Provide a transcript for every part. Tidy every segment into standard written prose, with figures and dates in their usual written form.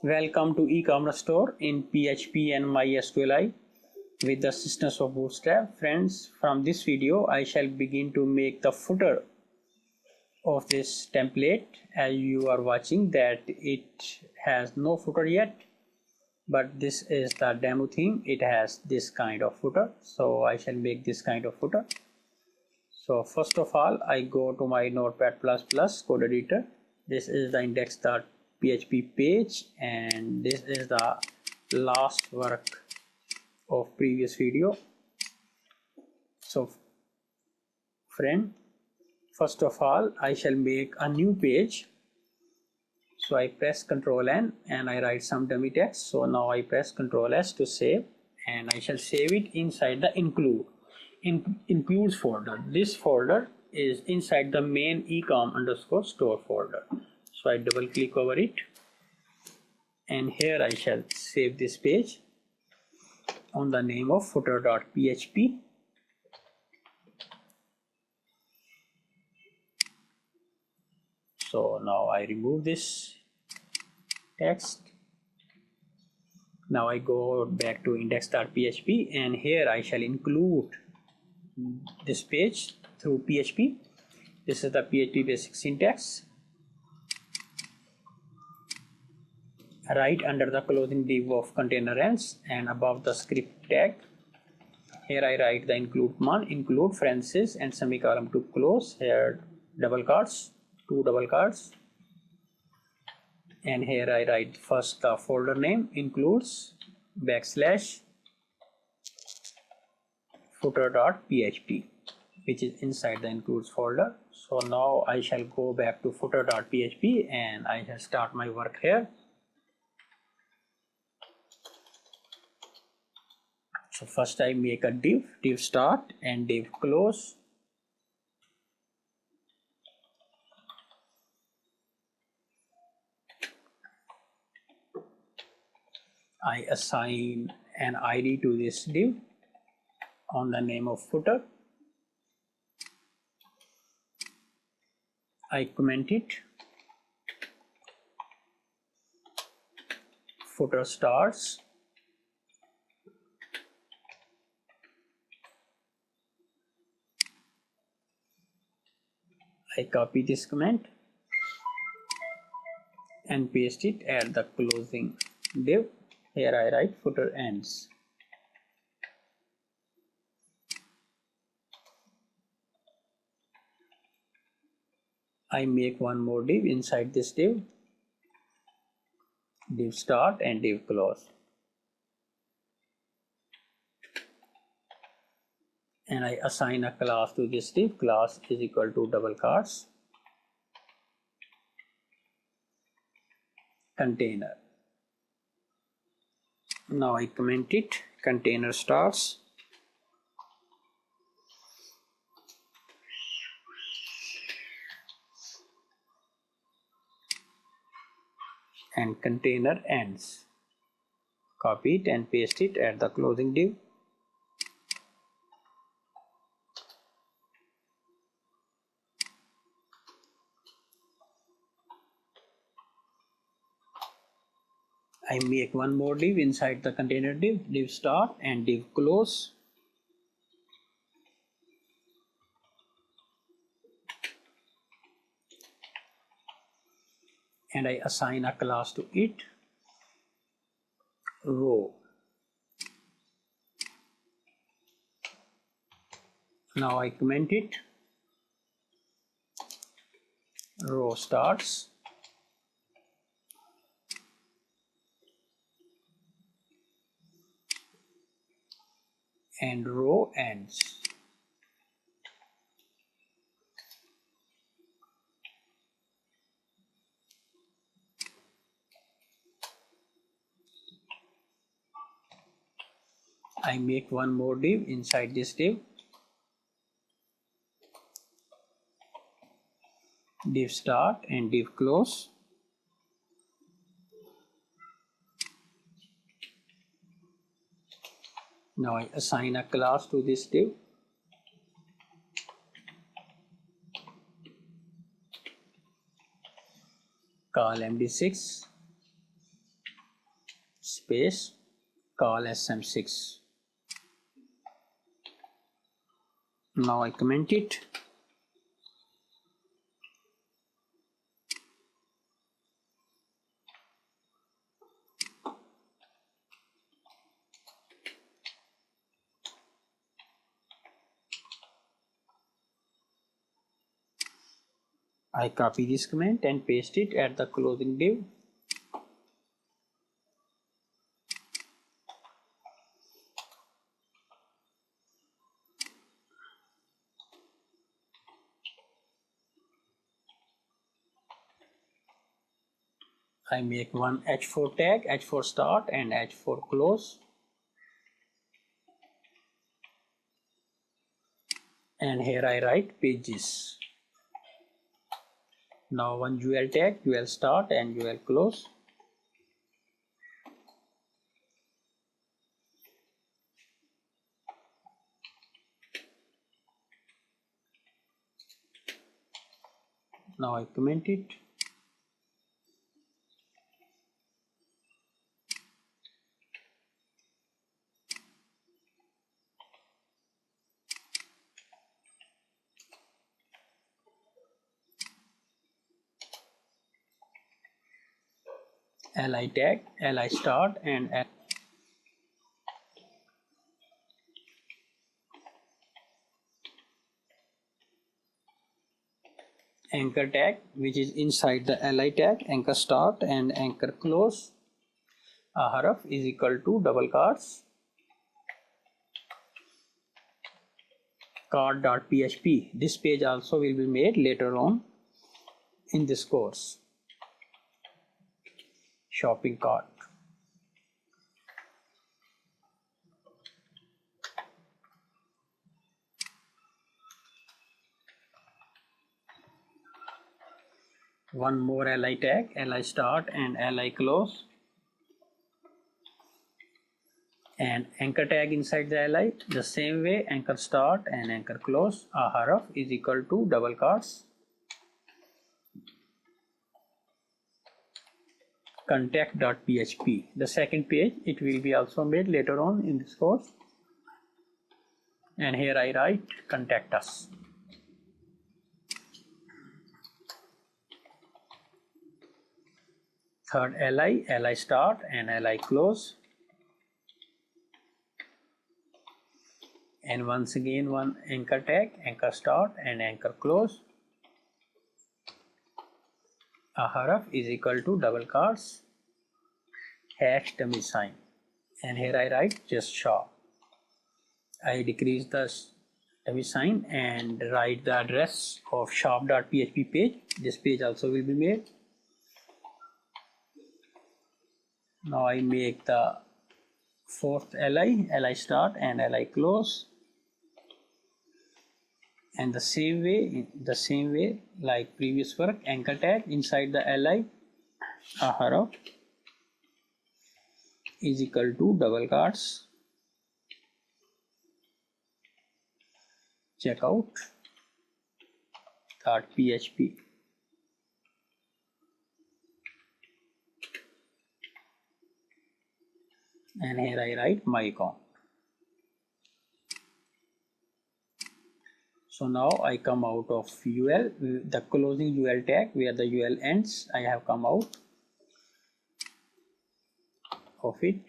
Welcome to e-commerce store in PHP and MySQLi with the assistance of Bootstrap. Friends, from this video I shall begin to make the footer of this template. As you are watching that it has no footer yet, but this is the demo theme. It has this kind of footer, so I shall make this kind of footer. So first of all, I go to my Notepad++ code editor. This is the index.php page, and this is the last work of previous video. So friend, first of all, I shall make a new page. So I press Ctrl N and I write some dummy text. So now I press Ctrl S to save, and I shall save it inside the includes folder. This folder is inside the main ecom_store folder. So I double click over it, and here I shall save this page on the name of footer.php. So now I remove this text. Now I go back to index.php, and here I shall include this page through PHP. This is the PHP basic syntax. Right under the closing div of container ends and above the script tag, here I write the include command, include parentheses and semicolon to close, here double quotes, two double quotes, and here I write first the folder name includes / footer.php, which is inside the includes folder. So now I shall go back to footer.php and I shall start my work here. So first I make a div start and div close. I assign an ID to this div on the name of footer. I comment it. Footer starts. I copy this comment and paste it at the closing div. Here I write footer ends. I make one more div inside this div start and div close. And I assign a class to this div. Class is equal to double quotes container. Now I comment it. Container starts. And container ends. Copy it and paste it at the closing div. I make one more div inside the container div start and div close. And I assign a class to it, row. Now I comment it. Row starts. And row ends. I make one more div inside this div start and div close. Now I assign a class to this div. Call MD6 space call sm6. Now I comment it. I copy this comment and paste it at the closing div. I make one h4 tag, h4 start and h4 close. And here I write pages. Now one UL tag, UL start and UL close. Now I comment it. Li tag, li start and anchor tag, which is inside the li tag, anchor start and anchor close. Ahref is equal to double quotes cart.php. This page also will be made later on in this course. Shopping cart. One more li tag, li start and li close. And anchor tag inside the li, the same way, anchor start and anchor close. Ahref is equal to double quotes contact.php. The second page, it will be also made later on in this course. And here I write contact us. Third li start and li close. And once again one anchor tag, anchor start and anchor close. Ahref is equal to double quotes hash dummy sign. And here I write just shop. I decrease the dummy sign and write the address of shop.php page. This page also will be made. Now I make the fourth li start and li close. And the same way like previous work, anchor tag inside the li, Ahref is equal to double quotes checkout.php. And here I write my account. So now I come out of UL, the closing UL tag where the UL ends. I have come out of it.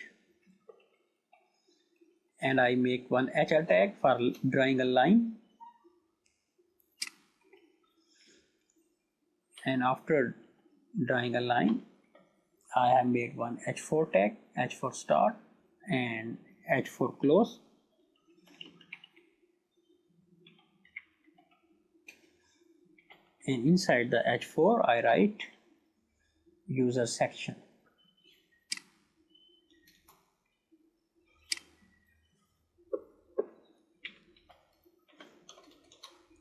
And I make one HR tag for drawing a line. And after drawing a line, I have made one h4 tag, h4 start and h4 close. And inside the h4 I write user section.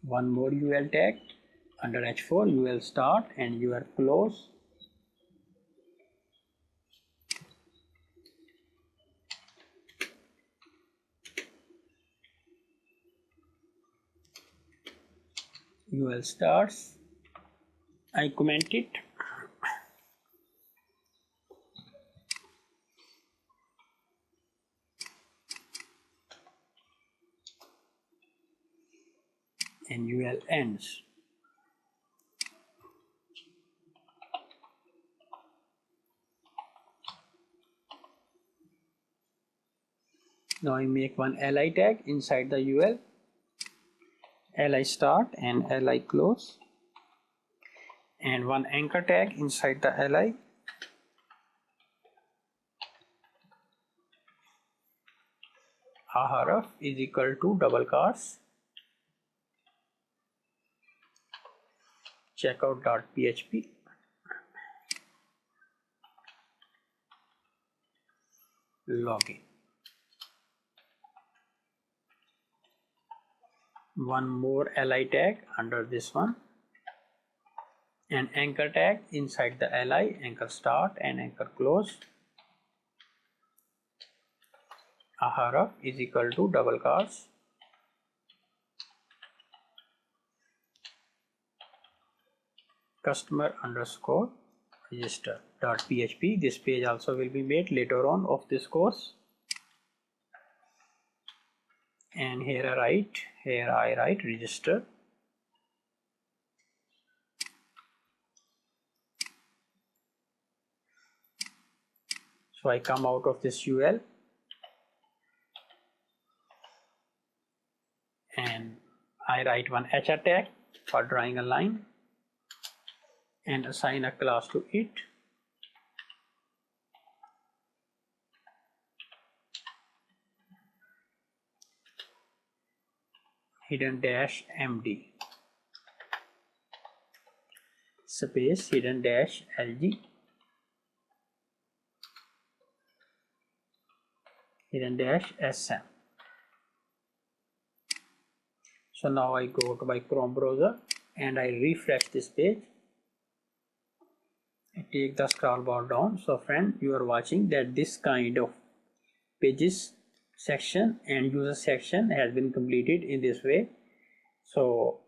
One more UL tag under h4, UL start and UL close. UL starts. I comment it. and UL ends. Now I make one li tag inside the UL, li start and li close, and one anchor tag inside the li. Ahref is equal to double cars checkout.php login. One more li tag under this one, an anchor tag inside the li, anchor start and anchor close. Ahref is equal to double cars customer underscore register.php. This page also will be made later on of this course. And here I write register. So I come out of this UL and I write one HR tag for drawing a line and assign a class to it. Hidden dash MD space hidden dash LG hidden dash SM. So now I go to my Chrome browser and I refresh this page. I take the scroll bar down. So friend, you are watching that this kind of pages section and user section has been completed in this way. So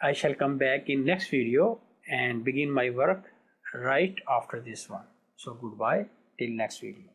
I shall come back in next video and begin my work right after this one. So goodbye till next video.